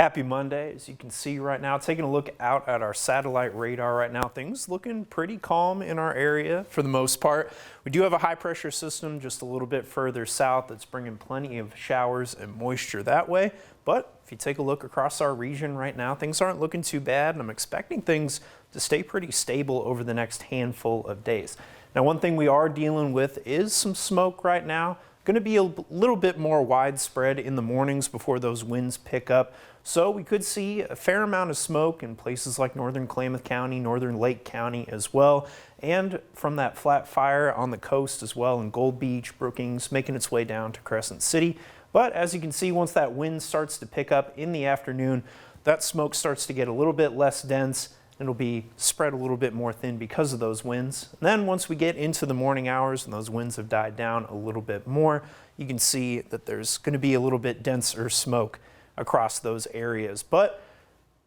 Happy Monday. As you can see right now, taking a look out at our satellite radar right now, things looking pretty calm in our area for the most part. We do have a high pressure system just a little bit further south that's bringing plenty of showers and moisture that way. But if you take a look across our region right now, things aren't looking too bad, and I'm expecting things to stay pretty stable over the next handful of days. Now, one thing we are dealing with is some smoke right now. Going to be a little bit more widespread in the mornings before those winds pick up. So we could see a fair amount of smoke in places like northern Klamath County, northern Lake County as well, and from that flat fire on the coast as well in Gold Beach, Brookings, making its way down to Crescent City. But as you can see, once that wind starts to pick up in the afternoon, that smoke starts to get a little bit less dense. It'll be spread a little bit more thin because of those winds. And then once we get into the morning hours and those winds have died down a little bit more, you can see that there's going to be a little bit denser smoke across those areas. But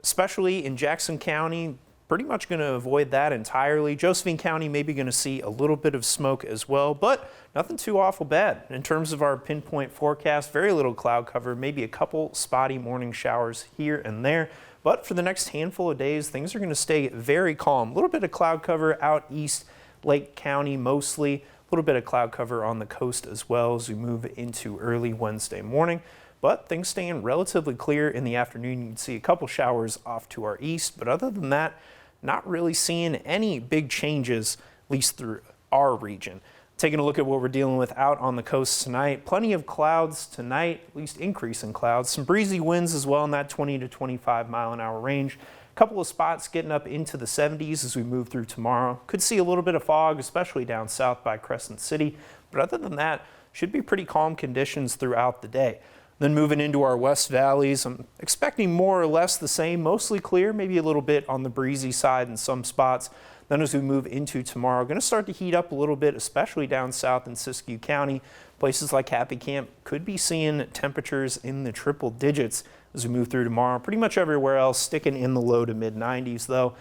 especially in Jackson County, pretty much going to avoid that entirely. Josephine County maybe going to see a little bit of smoke as well, but nothing too awful bad. In terms of our pinpoint forecast, very little cloud cover, maybe a couple spotty morning showers here and there. But for the next handful of days, things are going to stay very calm. A little bit of cloud cover out east, Lake County mostly. A little bit of cloud cover on the coast as well as we move into early Wednesday morning. But things staying relatively clear in the afternoon. You can see a couple showers off to our east. But other than that, not really seeing any big changes, at least through our region. Taking a look at what we're dealing with out on the coast tonight. Plenty of clouds tonight, at least increase in clouds. Some breezy winds as well in that 20 to 25 mile an hour range. A couple of spots getting up into the 70s as we move through tomorrow. Could see a little bit of fog, especially down south by Crescent City. But other than that, should be pretty calm conditions throughout the day. Then moving into our west valleys, I'm expecting more or less the same, mostly clear, maybe a little bit on the breezy side in some spots. Then as we move into tomorrow, going to start to heat up a little bit, especially down south in Siskiyou County. Places like Happy Camp could be seeing temperatures in the triple digits as we move through tomorrow. Pretty much everywhere else sticking in the low to mid 90s though.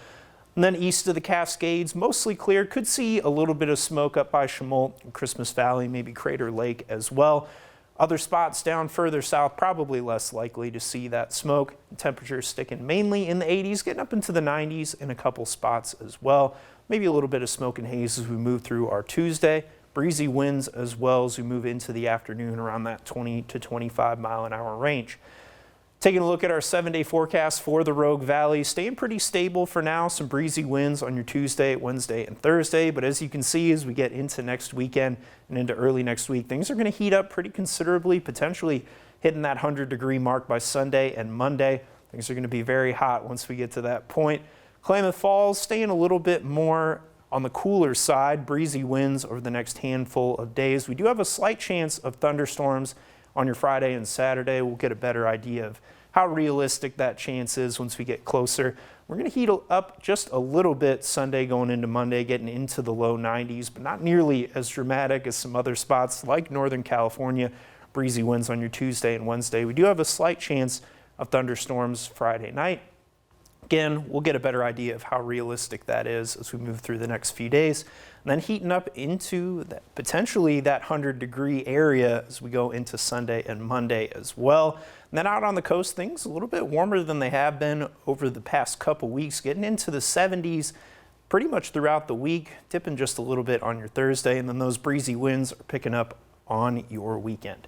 And then east of the Cascades, mostly clear. Could see a little bit of smoke up by Chemult and Christmas Valley, maybe Crater Lake as well. Other spots down further south, probably less likely to see that smoke. Temperatures sticking mainly in the 80s, getting up into the 90s in a couple spots as well. Maybe a little bit of smoke and haze as we move through our Tuesday. Breezy winds as well as we move into the afternoon around that 20 to 25 mile an hour range. Taking a look at our 7-day forecast for the Rogue Valley, staying pretty stable for now. Some breezy winds on your Tuesday, Wednesday, and Thursday. But as you can see, as we get into next weekend and into early next week, things are going to heat up pretty considerably, potentially hitting that 100-degree mark by Sunday and Monday. Things are going to be very hot once we get to that point. Klamath Falls staying a little bit more on the cooler side, breezy winds over the next handful of days. We do have a slight chance of thunderstorms on your Friday and Saturday. We'll get a better idea of how realistic that chance is once we get closer. We're going to heat up just a little bit Sunday going into Monday, getting into the low 90s, but not nearly as dramatic as some other spots like Northern California. Breezy winds on your Tuesday and Wednesday. We do have a slight chance of thunderstorms Friday night. Again, we'll get a better idea of how realistic that is as we move through the next few days. And then heating up into potentially that 100-degree area as we go into Sunday and Monday as well. And then out on the coast, things a little bit warmer than they have been over the past couple weeks, getting into the 70s pretty much throughout the week, dipping just a little bit on your Thursday, and then those breezy winds are picking up on your weekend.